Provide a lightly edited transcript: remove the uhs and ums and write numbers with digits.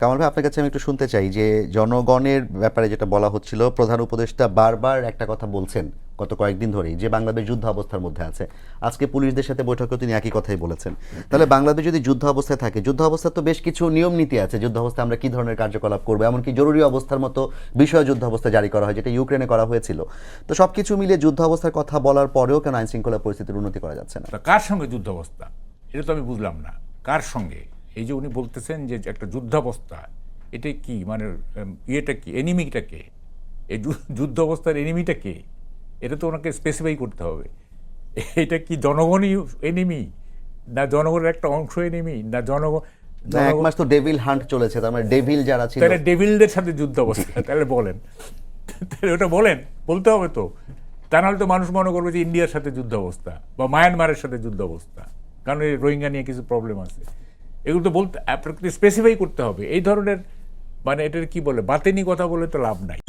কামাল ভাই, আপনার কাছে আমি একটু শুনতে চাই যে জনগণের ব্যাপারে যেটা বলা হচ্ছিল, প্রধান উপদেষ্টা বারবার একটা কথা বলছেন গত কয়েকদিন ধরেই যে বাংলাদেশ যুদ্ধ অবস্থার মধ্যে আছে। আজকে পুলিশদের সাথে বৈঠকেও তিনি একই কথাই বলেছেন। তাহলে বাংলাদেশ যদি যুদ্ধ অবস্থায় থাকে, যুদ্ধ অবস্থার তো বেশ কিছু নিয়ম নীতি আছে, যুদ্ধ অবস্থায় আমরা কি ধরনের কার্যকলাপ করবো, এমনকি জরুরি অবস্থার মতো বিষয় যুদ্ধ অবস্থা জারি করা হয়, যেটা ইউক্রেনে করা হয়েছিল। তো সবকিছু মিলিয়ে যুদ্ধ অবস্থার কথা বলার পরেও কেন আইন শৃঙ্খলা পরিস্থিতির উন্নতি করা যাচ্ছে না? তা কার সঙ্গে যুদ্ধ অবস্থা, এটা তো আমি বুঝলাম না। কার সঙ্গে? এই যে উনি বলতেছেন যে একটা যুদ্ধাবস্থা, এটা কি মানে ইয়েটা কি, এনিমিটা কে? এই যুদ্ধ অবস্থার এনিমিটা কে? এটা তো ওনাকে স্পেসিফাই করতে হবে। এটা কি জনগণই এনিমি, না জনগণের একটা অংশ এনিমি, না জনগণ? না, এক মাস তো ডেভিল হান্ট চলেছে, তার মানে ডেভিল যারা ছিল। তাহলে ডেভিলদের সাথে যুদ্ধ অবস্থা, তাহলে বলেন, তাহলে ওটা বলেন, বলতে হবে তো। তা নাহলে তো মানুষ মনে করবে যে ইন্ডিয়ার সাথে যুদ্ধ অবস্থা বা মায়ানমারের সাথে যুদ্ধ অবস্থা, কারণ এই রোহিঙ্গা নিয়ে কিছু প্রবলেম আছে। এগুলো তো বলতে আপনাকে স্পেসিফাই করতে হবে। এই ধরনের মানে এটার কি বলে বাতেনি কথা বলে তো লাভ নাই।